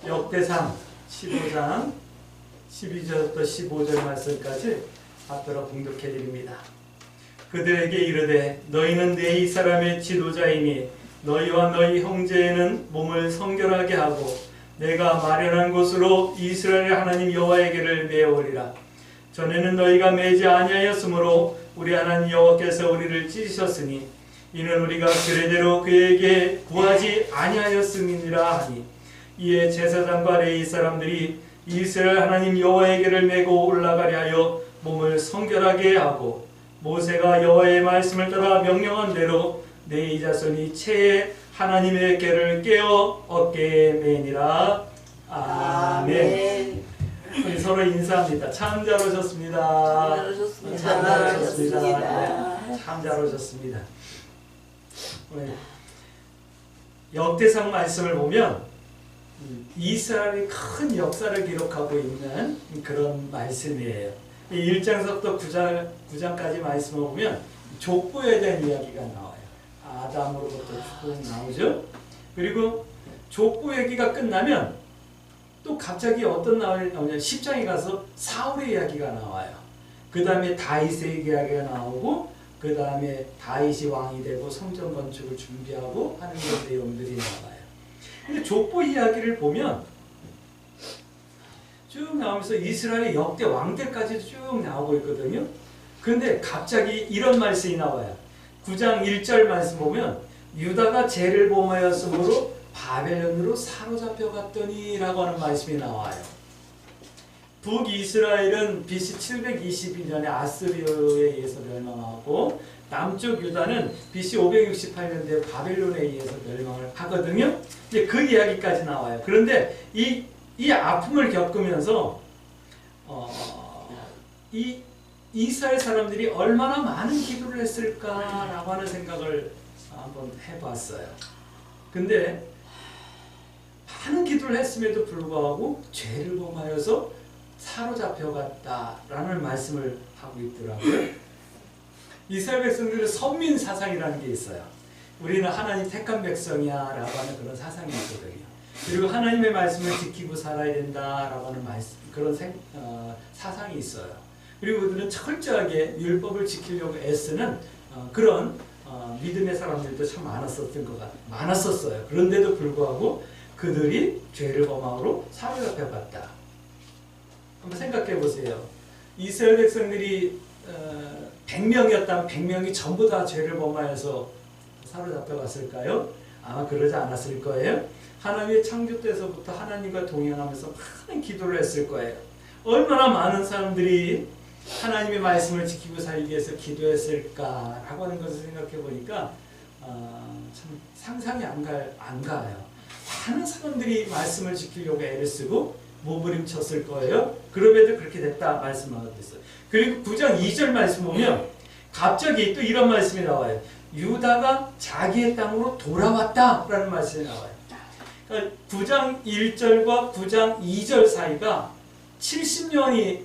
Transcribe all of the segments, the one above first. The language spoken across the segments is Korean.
역대상 15장 12절부터 15절 말씀까지 받들어 봉독해 드립니다. 그들에게 이르되 너희는 내 이 사람의 지도자이니 너희와 너희 형제는 몸을 성결하게 하고 내가 마련한 곳으로 이스라엘 하나님 여호와에게를 메어오리라. 전에는 너희가 매지 아니하였으므로 우리 하나님 여호와께서 우리를 찢으셨으니 이는 우리가 그대로 그에게 구하지 아니하였음이니라 하니 이에 제사장과 레위 사람들이 이스라엘 하나님 여호와에게를 메고 올라가려 하여 몸을 성결하게 하고 모세가 여호와의 말씀을 따라 명령한 대로 내 자손이 채에 하나님의 궤를 깨어 어깨에 매니라. 아멘. 우리 서로 인사합니다. 참 잘 오셨습니다. 참 잘 오셨습니다. 참 잘 오셨습니다. 역대상 말씀을 보면 이스라엘이 큰 역사를 기록하고 있는 그런 말씀이에요. 1장서부터 9장까지 말씀을 보면 족보에 대한 이야기가 나와요. 아담으로부터 쭉 나오죠. 그리고 족보 얘기가 끝나면 또 갑자기 어떤 나오냐면 10장에 가서 사울의 이야기가 나와요. 그 다음에 다윗의 이야기가 나오고 그 다음에 다윗이 왕이 되고 성전 건축을 준비하고 하는 그런 내용들이 나와요. 근데 족보 이야기를 보면 쭉 나오면서 이스라엘의 역대 왕들까지 쭉 나오고 있거든요. 근데 갑자기 이런 말씀이 나와요. 9장 1절 말씀 보면 유다가 죄를 범하였으므로 바벨론으로 사로잡혀 갔더니 라고 하는 말씀이 나와요. 북이스라엘은 BC 722년에 아스리아에 의해서 멸망하고 남쪽 유다는 BC 568년대 바벨론에 의해서 멸망을 하거든요. 이제 그 이야기까지 나와요. 그런데 이 아픔을 겪으면서 이 이스라엘 사람들이 얼마나 많은 기도를 했을까라고 하는 생각을 한번 해봤어요. 근데 많은 기도를 했음에도 불구하고 죄를 범하여서 사로잡혀갔다라는 말씀을 하고 있더라고요. 이스라엘 백성들은 선민 사상이라는 게 있어요. 우리는 하나님 택한 백성이야 라고 하는 그런 사상이 있거든요. 그리고 하나님의 말씀을 지키고 살아야 된다라고 하는 그런 사상이 있어요. 그리고 그들은 철저하게 율법을 지키려고 애쓰는 그런 믿음의 사람들도 참 많았었어요. 그런데도 불구하고 그들이 죄를 범함으로 사로잡혀갔다. 한번 생각해 보세요. 이스라엘 백성들이 100명이었다면 100명이 전부 다 죄를 범하여서 사로잡혀갔을까요? 아마 그러지 않았을 거예요. 하나님의 창조 때서부터 하나님과 동행하면서 많은 기도를 했을 거예요. 얼마나 많은 사람들이 하나님의 말씀을 지키고 살기 위해서 기도했을까라고 하는 것을 생각해 보니까 참 상상이 안 가요. 많은 사람들이 말씀을 지키려고 애를 쓰고 몸부림쳤을 거예요. 그럼에도 그렇게 됐다 말씀하고 있어요. 그리고 9장 2절 말씀 보면 갑자기 또 이런 말씀이 나와요. 유다가 자기의 땅으로 돌아왔다라는 말씀이 나와요. 그러니까 9장 1절과 9장 2절 사이가 70년이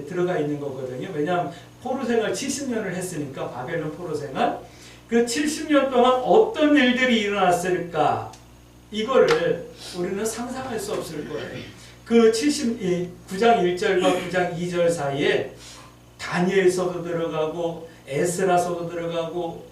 들어가 있는 거거든요. 왜냐하면 포로 생활 70년을 했으니까 바벨론 포로 생활 그 70년 동안 어떤 일들이 일어났을까 이거를 우리는 상상할 수 없을 거예요. 그 9장 1절과 9장 2절 사이에 다니엘서도 들어가고 에스라서도 들어가고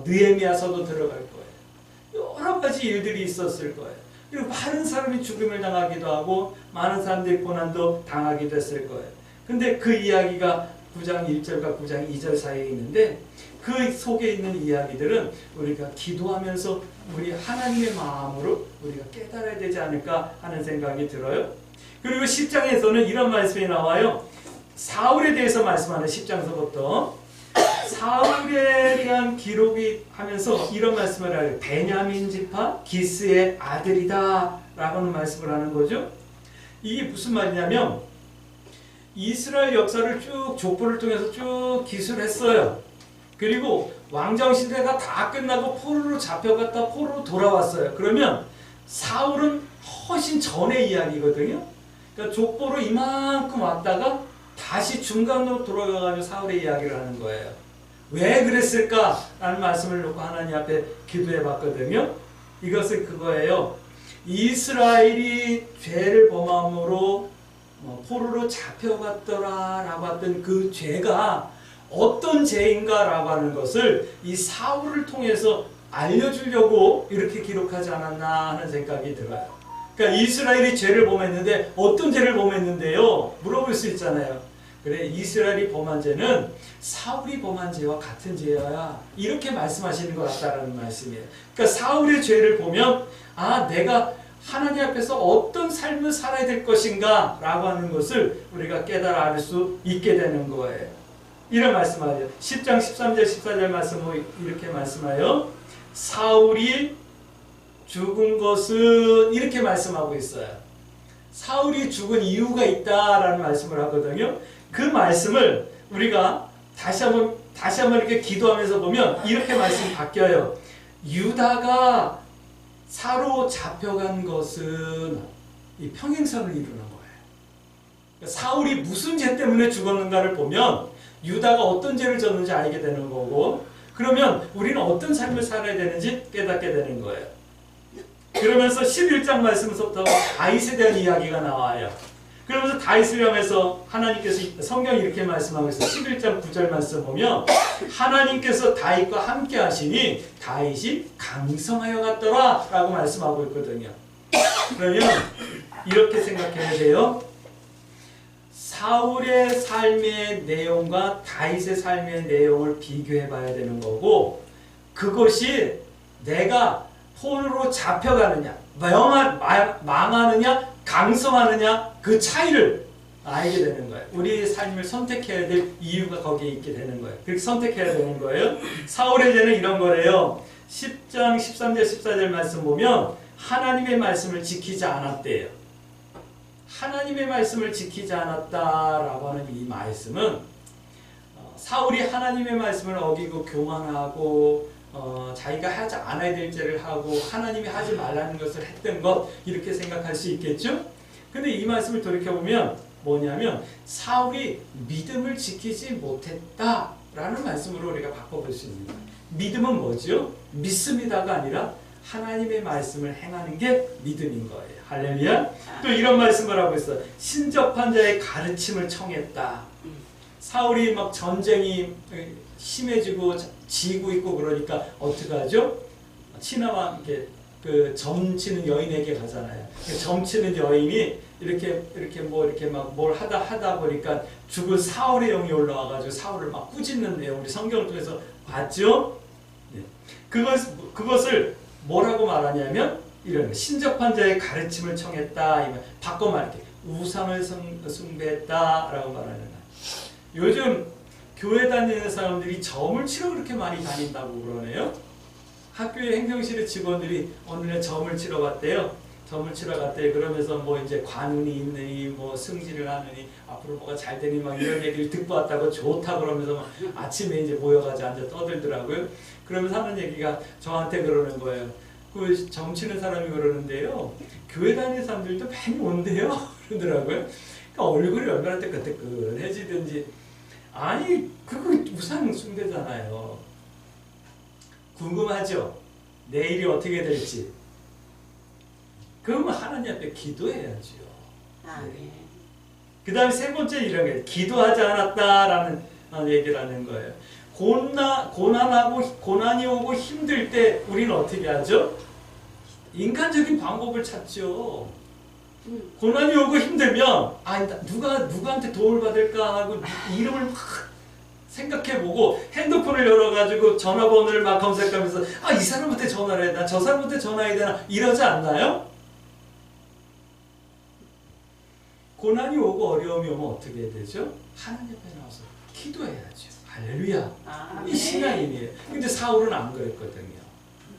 느헤미야서도 들어갈 거예요. 여러 가지 일들이 있었을 거예요. 그리고 많은 사람이 죽음을 당하기도 하고 많은 사람들이 고난도 당하기도 했을 거예요. 근데 그 이야기가 9장 1절과 9장 2절 사이에 있는데 그 속에 있는 이야기들은 우리가 기도하면서 우리 하나님의 마음으로 우리가 깨달아야 되지 않을까 하는 생각이 들어요. 그리고 10장에서는 이런 말씀이 나와요. 사울에 대해서 말씀하는 10장서부터 사울에 대한 기록이 하면서 이런 말씀을 해요. 베냐민 지파 기스의 아들이다 라고 하는 말씀을 하는 거죠. 이게 무슨 말이냐면 이스라엘 역사를 쭉 족보를 통해서 쭉 기술했어요. 그리고 왕정 시대가 다 끝나고 포로로 잡혀갔다 포로로 돌아왔어요. 그러면 사울은 훨씬 전의 이야기거든요. 그러니까 족보로 이만큼 왔다가 다시 중간으로 돌아가가지고 사울의 이야기를 하는 거예요. 왜 그랬을까? 라는 말씀을 놓고 하나님 앞에 기도해 봤거든요. 이것은 그거예요. 이스라엘이 죄를 범함으로 포로로 잡혀갔더라 라고 했던 그 죄가 어떤 죄인가 라고 하는 것을 이 사울을 통해서 알려주려고 이렇게 기록하지 않았나 하는 생각이 들어요. 그러니까 이스라엘이 죄를 범했는데 어떤 죄를 범했는데요? 물어볼 수 있잖아요. 그래, 이스라엘이 범한 죄는 사울이 범한 죄와 같은 죄야, 이렇게 말씀하시는 것 같다라는 말씀이에요. 그러니까 사울의 죄를 보면 내가 하나님 앞에서 어떤 삶을 살아야 될 것인가 라고 하는 것을 우리가 깨달아 알 수 있게 되는 거예요. 이런 말씀하죠. 10장 13절 14절 말씀 이렇게 말씀하여 사울이 죽은 것은 이렇게 말씀하고 있어요. 사울이 죽은 이유가 있다라는 말씀을 하거든요. 그 말씀을 우리가 다시 한번 이렇게 기도하면서 보면 이렇게 말씀이 바뀌어요. 유다가 사로잡혀간 것은 이 평행선을 이루는 거예요. 사울이 무슨 죄 때문에 죽었는가를 보면 유다가 어떤 죄를 졌는지 알게 되는 거고, 그러면 우리는 어떤 삶을 살아야 되는지 깨닫게 되는 거예요. 그러면서 11장 말씀에서부터 다윗에 대한 이야기가 나와요. 그러면서 다윗을 향해서 하나님께서 성경이 이렇게 말씀하고 있어요. 11장 9절 말씀 보면 하나님께서 다윗과 함께 하시니 다윗이 강성하여 갔더라 라고 말씀하고 있거든요. 그러면 이렇게 생각해야 돼요. 사울의 삶의 내용과 다윗의 삶의 내용을 비교해 봐야 되는 거고, 그것이 내가 포로로 잡혀가느냐, 망하느냐, 강성하느냐, 그 차이를 알게 되는 거예요. 우리의 삶을 선택해야 될 이유가 거기에 있게 되는 거예요. 그렇게 선택해야 되는 거예요. 사울의 죄는 이런 거래요. 10장 13절 14절 말씀 보면 하나님의 말씀을 지키지 않았대요. 하나님의 말씀을 지키지 않았다라고 하는 이 말씀은 사울이 하나님의 말씀을 어기고 교만하고 자기가 하지 않아야 될 죄를 하고 하나님이 하지 말라는 것을 했던 것, 이렇게 생각할 수 있겠죠? 근데 이 말씀을 돌이켜보면 뭐냐면 사울이 믿음을 지키지 못했다라는 말씀으로 우리가 바꿔볼 수 있는 거예요. 믿음은 뭐죠? 믿습니다가 아니라 하나님의 말씀을 행하는 게 믿음인 거예요. 할렐루야. 또 이런 말씀을 하고 있어요. 신접한 자의 가르침을 청했다. 사울이 막 전쟁이 심해지고 지고 있고 그러니까 어떻게 하죠? 친하와 이렇게 그 점치는 여인에게 가잖아요. 점치는 여인이 이렇게 막 뭘 하다 보니까 죽은 사울의 영이 올라와가지고 사울을 막 꾸짖는 내용, 우리 성경을 통해서 봤죠? 네. 그것을 뭐라고 말하냐면 이런 신접한 자의 가르침을 청했다. 바꿔 말할게. 우상을 숭배했다라고 말하는 거예요. 요즘 교회 다니는 사람들이 점을 치러 그렇게 많이 다닌다고 그러네요. 학교의 행정실의 직원들이 어느 날 점을 치러 갔대요. 점을 치러 갔대. 그러면서 뭐 이제 관운이 있느니 뭐 승진을 하느니 앞으로 뭐가 잘 되니 막 이런 얘기를 듣고 왔다고 좋다 그러면서 막 아침에 이제 모여가지고 앉아 떠들더라고요. 그러면서 하는 얘기가 저한테 그러는 거예요. 그 점치는 사람이 그러는데요, 교회 다니는 사람들도 많이 온대요 그러더라고요. 그러니까 얼굴이 얼마나 뜨끈뜨끈해지든지, 아니 그거 우상 숭배잖아요. 궁금하죠? 내일이 어떻게 될지. 그러면 하나님 앞에 기도해야죠. 네. 그 다음에 세 번째 이런 게 기도하지 않았다라는 얘기를 하는 거예요. 고난이 오고 힘들 때 우리는 어떻게 하죠? 인간적인 방법을 찾죠. 고난이 오고 힘들면 누구한테 도움을 받을까 하고 이름을 막 생각해보고 핸드폰을 열어가지고 전화번호를 막 검색하면서 이 사람한테 전화를 해야 되나, 저 사람한테 전화해야 되나, 이러지 않나요? 고난이 오고 어려움이 오면 어떻게 해야 되죠? 하나님 앞에 나와서 기도해야죠. 할렐루야. 이 신앙인이에요. 근데 사울은 안 그랬거든요.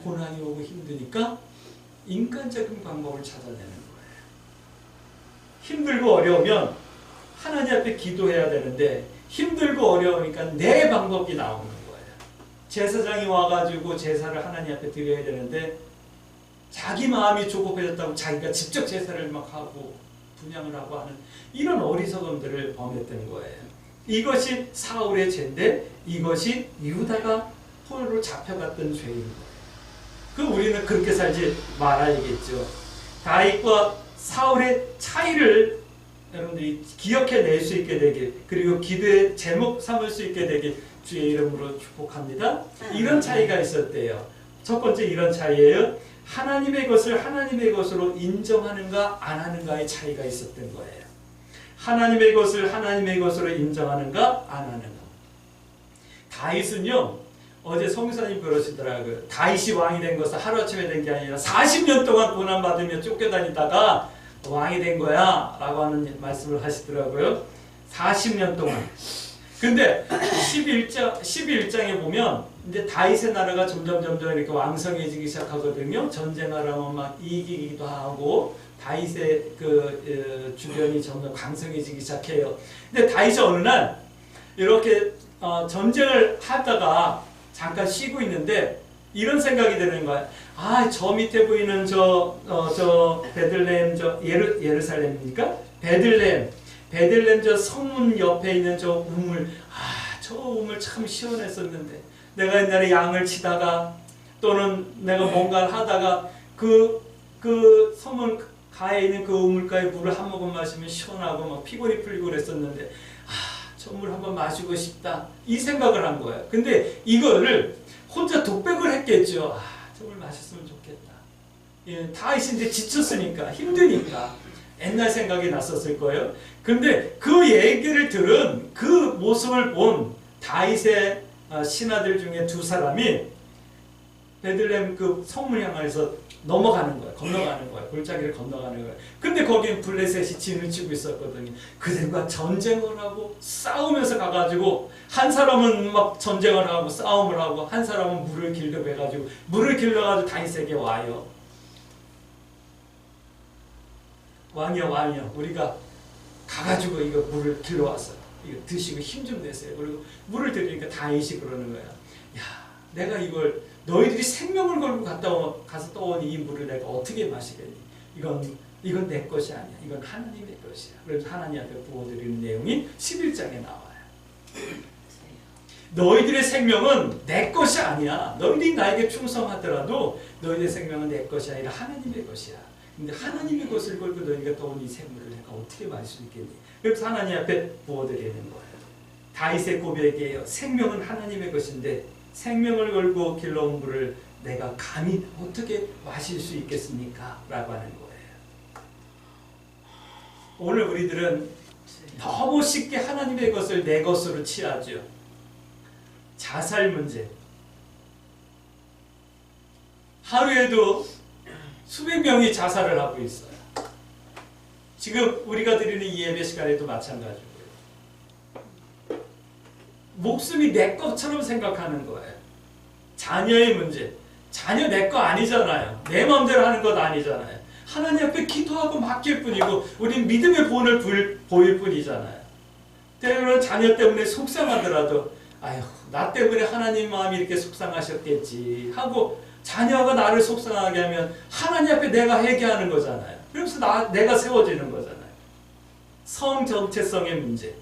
고난이 오고 힘드니까 인간적인 방법을 찾아내는 거예요. 힘들고 어려우면 하나님 앞에 기도해야 되는데 힘들고 어려우니까 내 방법이 나오는 거예요. 제사장이 와가지고 제사를 하나님 앞에 드려야 되는데 자기 마음이 조급해졌다고 자기가 직접 제사를 막 하고 분양을 하고 하는 이런 어리석음들을 범했던 거예요. 이것이 사울의 죄인데 이것이 유다가 포로로 잡혀갔던 죄인 거예요. 우리는 그렇게 살지 말아야겠죠. 다윗과 사울의 차이를 여러분들이 기억해낼 수 있게 되길, 그리고 기도의 제목 삼을 수 있게 되길 주의 이름으로 축복합니다. 이런 차이가 있었대요. 첫 번째 이런 차이예요. 하나님의 것을 하나님의 것으로 인정하는가 안 하는가의 차이가 있었던 거예요. 하나님의 것을 하나님의 것으로 인정하는가 안 하는가. 다윗은요, 어제 성교사님 그러시더라고요. 다윗이 왕이 된 것은 하루아침에 된 게 아니라 40년 동안 고난받으며 쫓겨다니다가 왕이 된 거야 라고 하는 말씀을 하시더라고요. 40년 동안. 근데 11장에 보면 이제 다윗의 나라가 점점 이렇게 왕성해지기 시작하거든요. 전쟁하려면 막 이기기도 하고 다윗의 그 주변이 점점 강성해지기 시작해요. 근데 다윗이 어느 날 이렇게 전쟁을 하다가 잠깐 쉬고 있는데 이런 생각이 드는 거야. 아, 저 밑에 보이는 저 베들레헴, 예루살렘입니까? 베들레헴 저 성문 옆에 있는 저 우물, 저 우물 참 시원했었는데 내가 옛날에 양을 치다가 또는 내가 뭔가를 하다가 그 성문 가에 있는 그 우물가에 물을 한 모금 마시면 시원하고 막 피곤이 풀리고 그랬었는데 저 물 한번 마시고 싶다 이 생각을 한 거예요. 근데 이거를 혼자 독백을 했겠죠. 저 물 마셨으면 좋겠다. 예, 다 이제 지쳤으니까 힘드니까 옛날 생각이 났었을 거예요. 근데 그 얘기를 들은 그 모습을 본 다윗의 신하들 중에 두 사람이 베들레헴 그 성문 향해서 건너가는 거예요. 골짜기를 건너가는 거예요. 근데 거기에 블레셋이 진을 치고 있었거든요. 그들과 전쟁을 하고 싸우면서 가가지고 한 사람은 막 전쟁을 하고 싸움을 하고 한 사람은 물을 길러가지고 다윗에게 와요. 왕이여 우리가 가가지고 이거 물을 길러왔어요. 이거 드시고 힘 좀 내세요. 그리고 물을 드리니까 다윗이 그러는 거야. 야, 내가 이걸 너희들이 생명을 걸고 가서 떠오니 이 물을 내가 어떻게 마시겠니? 이건 내 것이 아니야. 이건 하나님의 것이야. 그래서 하나님 앞에 부어드리는 내용이 11장에 나와요. 너희들의 생명은 내 것이 아니야. 너희들이 나에게 충성하더라도 너희들의 생명은 내 것이 아니라 하나님의 것이야. 근데 하나님의 것을 걸고 너희가 떠온 이 생물을 내가 어떻게 마실 수 있겠니? 그래서 하나님 앞에 부어드리는 거예요. 다윗의 고백이에요. 생명은 하나님의 것인데 생명을 걸고 길러온 물을 내가 감히 어떻게 마실 수 있겠습니까? 라고 하는 거예요. 오늘 우리들은 너무 쉽게 하나님의 것을 내 것으로 취하죠. 자살 문제. 하루에도 수백 명이 자살을 하고 있어요. 지금 우리가 드리는 이 예배 시간에도 마찬가지고요. 목숨이 내 것처럼 생각하는 거예요. 자녀의 문제. 자녀 내 거 아니잖아요. 내 마음대로 하는 것 아니잖아요. 하나님 앞에 기도하고 맡길 뿐이고 우린 믿음의 본을 보일 뿐이잖아요. 때로는 자녀 때문에 속상하더라도 아휴, 나 때문에 하나님 마음이 이렇게 속상하셨겠지 하고 자녀가 나를 속상하게 하면 하나님 앞에 내가 회개하는 거잖아요. 그래서 내가 세워지는 거잖아요. 성 정체성의 문제.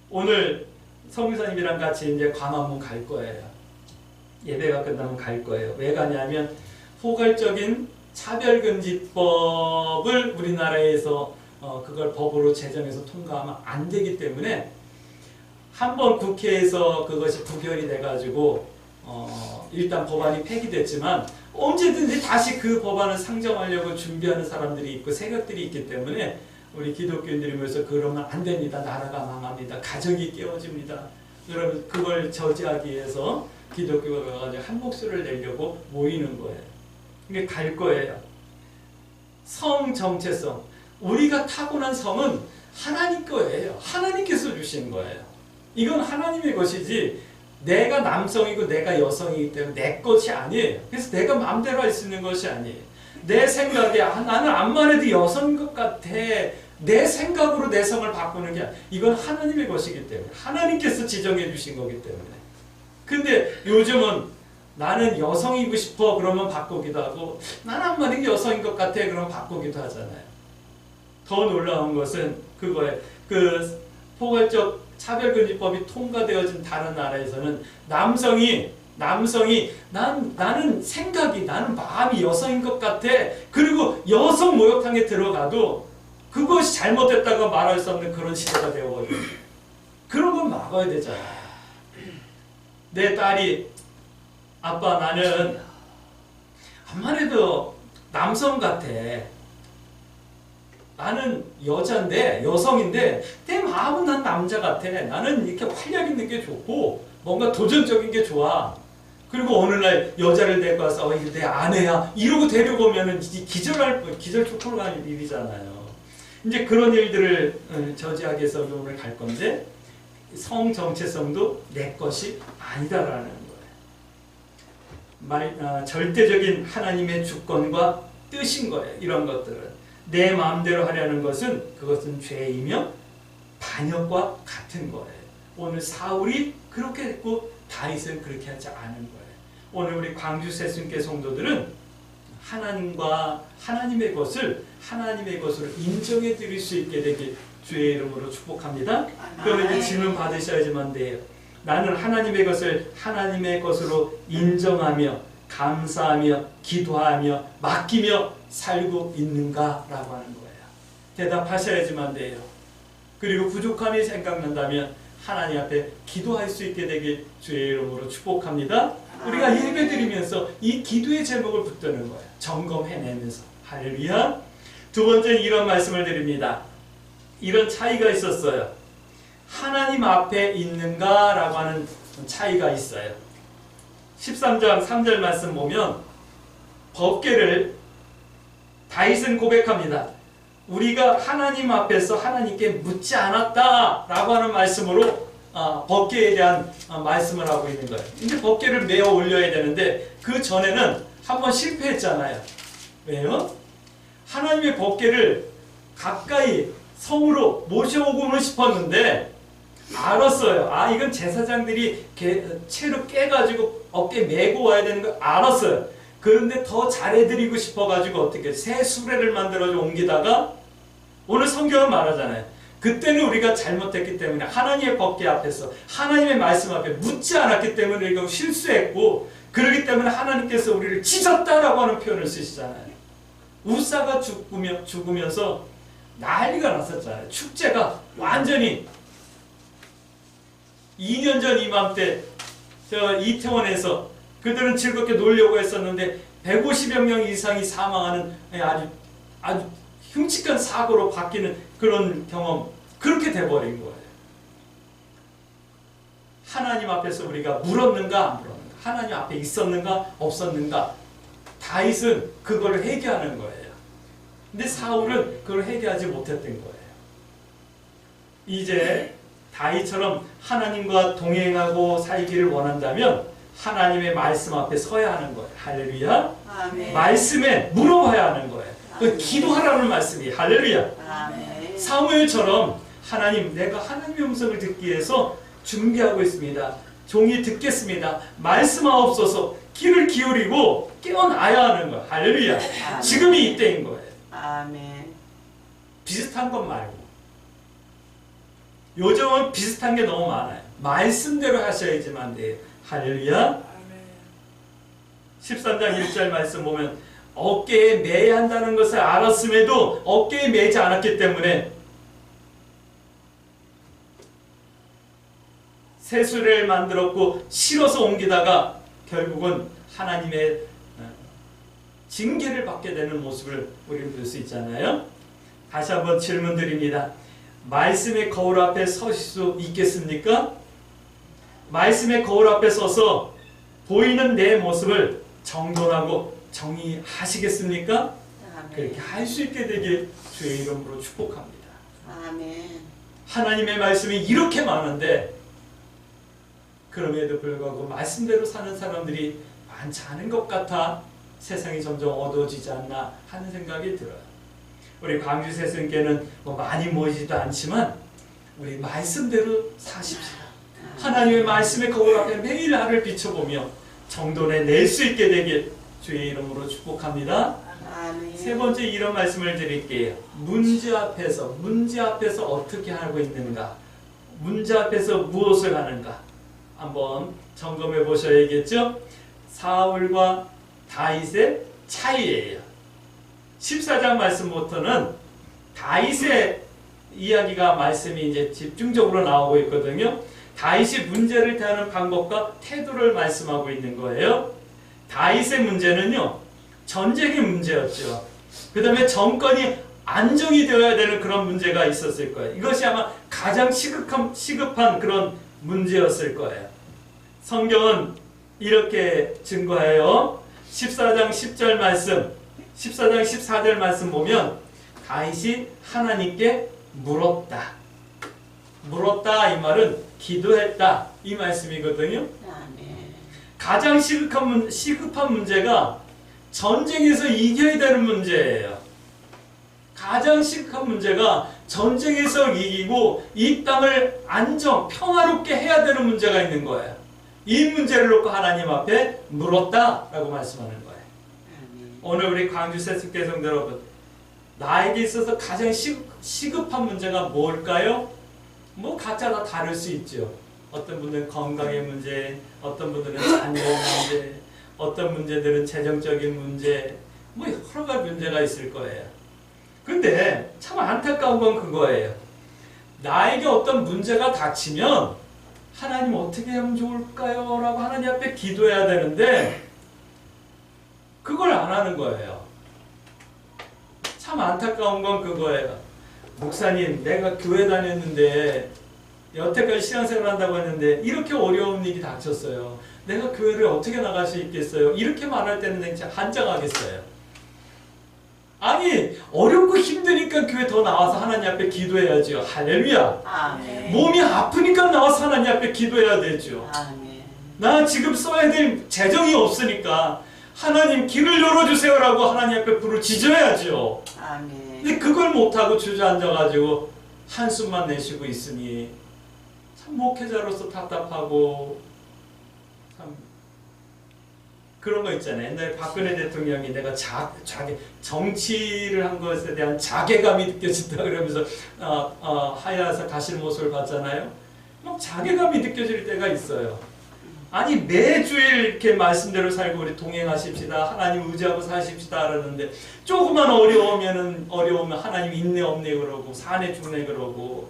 오늘 성교사님이랑 같이 이제 광화문 갈 거예요. 예배가 끝나면 갈 거예요. 왜 가냐면 포괄적인 차별금지법을 우리나라에서 그걸 법으로 제정해서 통과하면 안 되기 때문에 한번 국회에서 그것이 부결이 돼가지고 일단 법안이 폐기됐지만 언제든지 다시 그 법안을 상정하려고 준비하는 사람들이 있고 세력들이 있기 때문에 우리 기독교인들이 모여서 그러면 안 됩니다. 나라가 망합니다. 가정이 깨어집니다. 여러분 그걸 저지하기 위해서 기독교가 한 목소리를 내려고 모이는 거예요. 이게 갈 거예요. 성 정체성. 우리가 타고난 성은 하나님 거예요. 하나님께서 주신 거예요. 이건 하나님의 것이지 내가 남성이고 내가 여성이기 때문에 내 것이 아니에요. 그래서 내가 마음대로 할 수 있는 것이 아니에요. 내 생각에 나는 암만 해도 여성인 것 같아. 내 생각으로 내 성을 바꾸는 게 아니라 이건 하나님의 것이기 때문에 하나님께서 지정해 주신 거기 때문에. 근데 요즘은 나는 여성이고 싶어 그러면 바꾸기도 하고 나는 암만 해도 여성인 것 같아 그러면 바꾸기도 하잖아요. 더 놀라운 것은 그거예요. 그 포괄적 차별금지법이 통과되어진 다른 나라에서는 남성이 남성이 나는 생각이 나는 마음이 여성인 것 같아. 그리고 여성 목욕탕에 들어가도 그것이 잘못됐다고 말할 수 없는 그런 시대가 되어버려요. 그런 건 막아야 되잖아요. 내 딸이 아빠 나는 암만 해도 남성 같아. 나는 여자인데 여성인데 내 마음은 난 남자 같아. 나는 이렇게 활력 있는 게 좋고 뭔가 도전적인 게 좋아. 그리고 어느 날 여자를 데리고 와서 이게 내 아내야 이러고 데리고 오면은 기절 초토로 가는 일이잖아요. 이제 그런 일들을 저지하기 위해서 오늘 갈 건데 성 정체성도 내 것이 아니다라는 거예요. 절대적인 하나님의 주권과 뜻인 거예요. 이런 것들은 내 마음대로 하려는 그것은 죄이며 반역과 같은 거예요. 오늘 사울이 그렇게 했고 다윗은 그렇게 하지 않은 거예요. 오늘 우리 광주 새순교 성도들은 하나님과 하나님의 것을 하나님의 것으로 인정해 드릴 수 있게 되길 주의 이름으로 축복합니다. 그러면 이제 질문 받으셔야지만 돼요. 나는 하나님의 것을 하나님의 것으로 인정하며 감사하며 기도하며 맡기며 살고 있는가? 라고 하는 거예요. 대답하셔야지만 돼요. 그리고 부족함이 생각난다면 하나님 앞에 기도할 수 있게 되길 주의 이름으로 축복합니다. 우리가 예배드리면서 이 기도의 제목을 붙드는 거예요. 점검해내면서. 할렐루야. 두 번째는 이런 말씀을 드립니다. 이런 차이가 있었어요. 하나님 앞에 있는가? 라고 하는 차이가 있어요. 13장 3절 말씀 보면 법궤를 다윗은 고백합니다. 우리가 하나님 앞에서 하나님께 묻지 않았다 라고 하는 말씀으로 법궤에 대한 말씀을 하고 있는 거예요. 이제 법궤를 메어 올려야 되는데 그 전에는 한번 실패했잖아요. 왜요? 하나님의 법궤를 가까이 성으로 모셔오고는 싶었는데 알았어요. 이건 제사장들이 채로 깨가지고 어깨 메고 와야 되는 걸 알았어요. 그런데 더 잘해드리고 싶어가지고 어떻게 새 수레를 만들어서 옮기다가 오늘 성경은 말하잖아요. 그때는 우리가 잘못했기 때문에 하나님의 법궤 앞에서 하나님의 말씀 앞에 묻지 않았기 때문에 우리가 실수했고 그렇기 때문에 하나님께서 우리를 찢었다라고 하는 표현을 쓰시잖아요. 우사가 죽으면서 난리가 났었잖아요. 축제가 완전히 2년 전 이맘때 이태원에서 그들은 즐겁게 놀려고 했었는데 150여 명 이상이 사망하는 아주 흉측한 사고로 바뀌는 그런 경험, 그렇게 돼버린 거예요. 하나님 앞에서 우리가 물었는가 안 물었는가, 하나님 앞에 있었는가 없었는가, 다윗은 그걸 회개하는 거예요. 근데 사울은 그걸 회개하지 못했던 거예요. 이제 다윗처럼 하나님과 동행하고 살기를 원한다면 하나님의 말씀 앞에 서야 하는 거예요. 할렐루야. 아멘. 말씀에 물어봐야 하는 거예요. 그 기도하라는 말씀이 할렐루야. 아멘. 사무엘처럼 하나님, 내가 하나님의 음성을 듣기 위해서 준비하고 있습니다. 종이 듣겠습니다. 말씀하옵소서. 귀를 기울이고 깨어나야 하는 거예요. 할렐루야. 아멘. 지금이 이때인 거예요. 아멘. 비슷한 것 말고. 요즘은 비슷한 게 너무 많아요. 말씀대로 하셔야지만 돼요. 할렐루야. 13장 1절 말씀 보면 어깨에 매야 한다는 것을 알았음에도 어깨에 매지 않았기 때문에 새 수레를 만들었고 실어서 옮기다가 결국은 하나님의 징계를 받게 되는 모습을 우리는 볼 수 있잖아요. 다시 한번 질문 드립니다. 말씀의 거울 앞에 서실 수 있겠습니까? 말씀의 거울 앞에 서서 보이는 내 모습을 정돈하고 정의하시겠습니까? 아멘. 그렇게 할 수 있게 되길 주의 이름으로 축복합니다. 아멘. 하나님의 말씀이 이렇게 많은데 그럼에도 불구하고 말씀대로 사는 사람들이 많지 않은 것 같아 세상이 점점 어두워지지 않나 하는 생각이 들어요. 우리 광주 새순교는 많이 모이지도 않지만 우리 말씀대로 사십시오. 하나님의 말씀의 거울 앞에 매일 나를 비춰보며 정돈해 낼 수 있게 되길 주의 이름으로 축복합니다. 아멘. 세 번째 이런 말씀을 드릴게요. 문제 앞에서 어떻게 하고 있는가, 문제 앞에서 무엇을 하는가 한번 점검해 보셔야겠죠? 사울과 다윗의 차이예요. 14장 말씀부터는 다윗의 이야기가 말씀이 이제 집중적으로 나오고 있거든요. 다윗이 문제를 대하는 방법과 태도를 말씀하고 있는 거예요. 다윗의 문제는요, 전쟁의 문제였죠. 그 다음에 정권이 안정이 되어야 되는 그런 문제가 있었을 거예요. 이것이 아마 가장 시급한 그런 문제였을 거예요. 성경은 이렇게 증거해요. 14장 10절 말씀, 14장 14절 말씀 보면 다윗이 하나님께 물었다. 물었다 이 말은 기도했다 이 말씀이거든요. 가장 시급한 문제가 전쟁에서 이겨야 되는 문제예요. 가장 시급한 문제가 전쟁에서 이기고 이 땅을 평화롭게 해야 되는 문제가 있는 거예요. 이 문제를 놓고 하나님 앞에 물었다라고 말씀하는 거예요. 오늘 우리 광주 세습계 성도 여러분, 나에게 있어서 가장 시급한 문제가 뭘까요? 뭐 각자 다 다를 수 있죠. 어떤 분들은 건강의 문제, 어떤 분들은 자녀의 문제, 어떤 문제들은 재정적인 문제, 뭐 여러 가지 문제가 있을 거예요. 근데 참 안타까운 건 그거예요. 나에게 어떤 문제가 닥치면 하나님 어떻게 하면 좋을까요? 라고 하나님 앞에 기도해야 되는데 그걸 안 하는 거예요. 참 안타까운 건 그거예요. 목사님, 내가 교회 다녔는데 여태까지 신앙생활 한다고 했는데 이렇게 어려운 일이 닥쳤어요. 내가 교회를 어떻게 나갈 수 있겠어요? 이렇게 말할 때는 진짜 한장하겠어요. 아니, 어렵고 힘드니까 교회 더 나와서 하나님 앞에 기도해야죠. 할렐루야. 아멘. 몸이 아프니까 나와서 하나님 앞에 기도해야 되죠. 아멘. 나 지금 써야 될 재정이 없으니까 하나님 길을 열어주세요라고 하나님 앞에 불을 지져야죠. 아멘. 근데 그걸 못하고 주저앉아가지고 한숨만 내쉬고 있으니 참 목회자로서 답답하고 참 그런 거 있잖아요. 옛날에 박근혜 대통령이 내가 정치를 한 것에 대한 자괴감이 느껴진다 그러면서 하야에서 가시는 모습을 봤잖아요. 막 자괴감이 느껴질 때가 있어요. 아니 매주일 이렇게 말씀대로 살고 우리 동행하십시다. 하나님 의지하고 사십시다 그러는데 조금만 어려우면 하나님 있네 없네 그러고 사네 죽네 그러고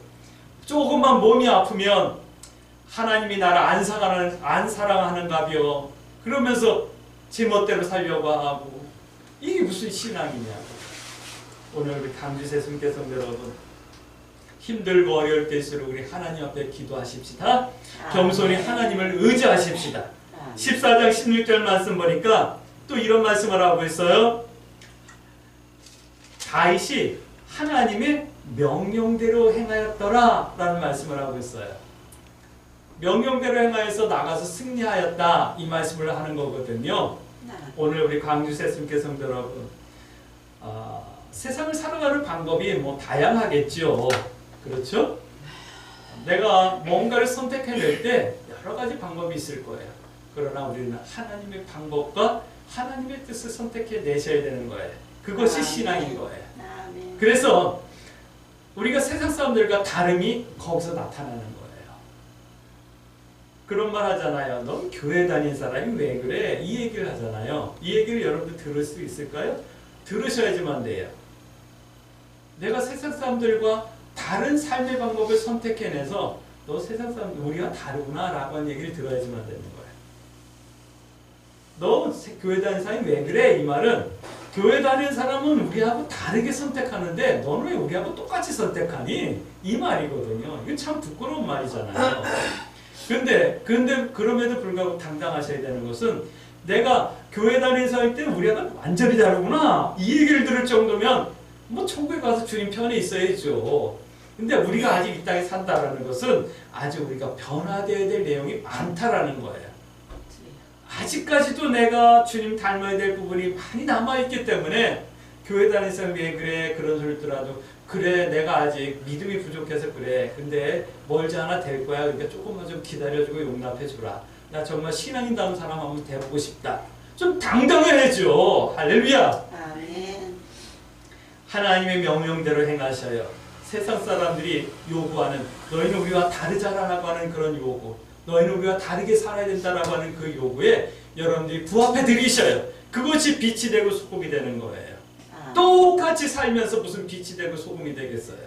조금만 몸이 아프면 하나님이 나를 안 사랑하는가벼 그러면서 제멋대로 살려고 하고 이게 무슨 신앙이냐고. 오늘 우리 강주 세순교 성도 여러분 힘들고 어려울 때일수록 우리 하나님 앞에 기도하십시다. 겸손히 하나님을 의지하십시다. 14장 16절 말씀 보니까 또 이런 말씀을 하고 있어요. 다윗이 하나님의 명령대로 행하였더라 라는 말씀을 하고 있어요. 명령대로 행하여서 나가서 승리하였다 이 말씀을 하는 거거든요. 오늘 우리 광주 세순교 성도 여러분, 세상을 살아가는 방법이 뭐 다양하겠죠. 그렇죠? 내가 뭔가를 선택해낼 때 여러 가지 방법이 있을 거예요. 그러나 우리는 하나님의 방법과 하나님의 뜻을 선택해내셔야 되는 거예요. 그것이 신앙인 거예요. 그래서 우리가 세상 사람들과 다름이 거기서 나타나는 거예요. 그런 말 하잖아요. 넌 교회 다닌 사람이 왜 그래? 이 얘기를 하잖아요. 이 얘기를 여러분들 들을 수 있을까요? 들으셔야지만 돼요. 내가 세상 사람들과 다른 삶의 방법을 선택해내서 너 세상 사람 우리가 다르구나 라고 하는 얘기를 들어야지만 되는 거예요. 너 교회 다니는 사람이 왜 그래? 이 말은 교회 다니는 사람은 우리하고 다르게 선택하는데 너는 왜 우리하고 똑같이 선택하니? 이 말이거든요. 이게 참 부끄러운 말이잖아요. 근데 그럼에도 불구하고 당당하셔야 되는 것은 내가 교회 다니는 사람일 때 우리하고 완전히 다르구나 이 얘기를 들을 정도면 뭐 천국에 가서 주님 편에 있어야죠. 근데 우리가 아직 이 땅에 산다라는 것은 아직 우리가 변화되어야 될 내용이 많다라는 거예요. 아직까지도 내가 주님 닮아야 될 부분이 많이 남아있기 때문에 교회 다니는 사람이 왜 그래 그런 소리 들어도 그래 내가 아직 믿음이 부족해서 그래 근데 멀지 않아 될 거야 그러니까 조금만 좀 기다려주고 용납해주라. 나 정말 신앙인다운 사람 한번 되보고 싶다. 좀 당당해야죠. 할렐루야. 아멘. 하나님의 명령대로 행하셔요. 세상 사람들이 요구하는 너희는 우리와 다르잖아라고 하는 그런 요구 너희는 우리가 다르게 살아야 된다라고 하는 그 요구에 여러분들이 부합해 드리셔요. 그것이 빛이 되고 소금이 되는 거예요. 똑같이 살면서 무슨 빛이 되고 소금이 되겠어요.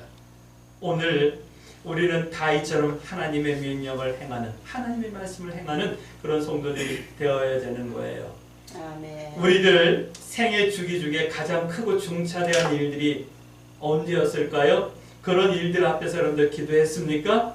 오늘 우리는 다윗처럼 하나님의 명령을 행하는, 하나님의 말씀을 행하는 그런 성도들이 되어야 되는 거예요. 아멘. 우리들 생애 주기 중에 가장 크고 중차대한 일들이 언제였을까요? 그런 일들 앞에서 여러분들 기도했습니까?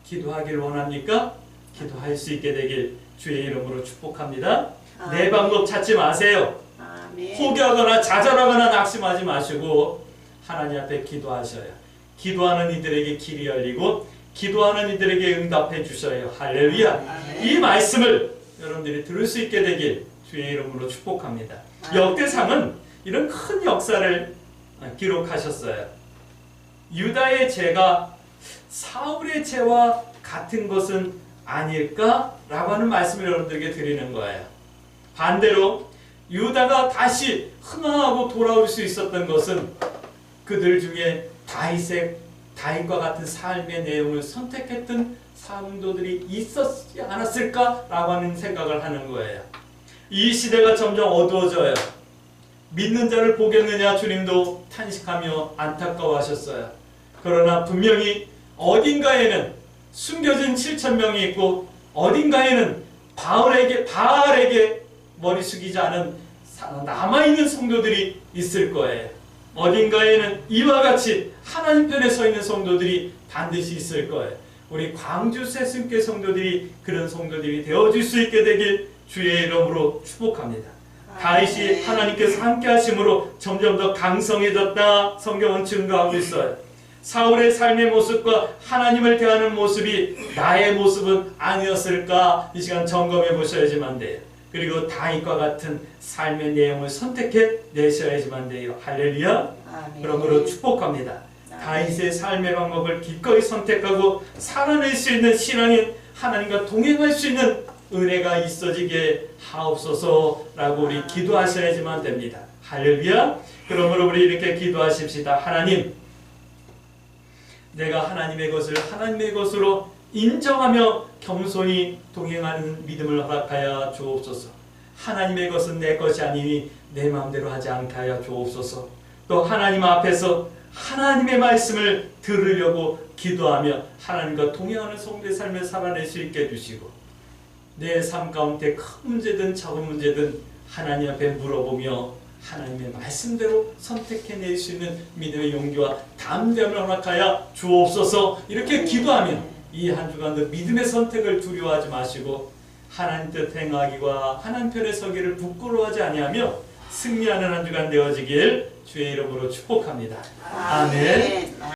기도하길 원합니까? 기도할 수 있게 되길 주의 이름으로 축복합니다. 내 방법 찾지 마세요. 아멘. 포기하거나 좌절하거나 낙심하지 마시고 하나님 앞에 기도하셔요. 기도하는 이들에게 길이 열리고 기도하는 이들에게 응답해 주셔요. 할렐루야. 아멘. 이 말씀을 여러분들이 들을 수 있게 되길 주의 이름으로 축복합니다. 역대상은 이런 큰 역사를 기록하셨어요. 유다의 죄가 사울의 죄와 같은 것은 아닐까라고 하는 말씀을 여러분들에게 드리는 거예요. 반대로 유다가 다시 흥황하고 돌아올 수 있었던 것은 그들 중에 다윗과 같은 삶의 내용을 선택했던 성도들이 있었지 않았을까라고 하는 생각을 하는 거예요. 이 시대가 점점 어두워져요. 믿는 자를 보겠느냐 주님도 탄식하며 안타까워하셨어요. 그러나 분명히 어딘가에는 숨겨진 7,000명이 있고 어딘가에는 바알에게 머리 숙이지 않은 남아있는 성도들이 있을 거예요. 어딘가에는 이와 같이 하나님 편에 서 있는 성도들이 반드시 있을 거예요. 우리 광주 새순교 성도들이 그런 성도들이 되어줄 수 있게 되길 주의 이름으로 축복합니다. 다윗이 하나님께서 함께 하심으로 점점 더 강성해졌다 성경은 증거하고 있어요. 사울의 삶의 모습과 하나님을 대하는 모습이 나의 모습은 아니었을까 이 시간 점검해 보셔야지만 돼요. 그리고 다윗과 같은 삶의 내용을 선택해 내셔야지만 돼요. 할렐루야. 그러므로 축복합니다. 다윗의 삶의 방법을 기꺼이 선택하고 살아낼 수 있는 신앙인 하나님과 동행할 수 있는 은혜가 있어지게 하옵소서라고 우리 기도하셔야지만 됩니다. 할렐루야. 그러므로 우리 이렇게 기도하십시다. 하나님, 내가 하나님의 것을 하나님의 것으로 인정하며 겸손히 동행하는 믿음을 허락하여 주옵소서. 하나님의 것은 내 것이 아니니 내 마음대로 하지 않게 하여 주옵소서. 또 하나님 앞에서 하나님의 말씀을 들으려고 기도하며 하나님과 동행하는 성도의 삶을 살아낼 수 있게 해주시고 내 삶 가운데 큰 문제든 작은 문제든 하나님 앞에 물어보며 하나님의 말씀대로 선택해낼 수 있는 믿음의 용기와 담대함을 허락하여 주옵소서. 이렇게 기도하며 이 한 주간도 믿음의 선택을 두려워하지 마시고 하나님 뜻 행하기와 하나님 편에 서기를 부끄러워하지 아니하며 승리하는 한 주간 되어지길 주의 이름으로 축복합니다. 아멘.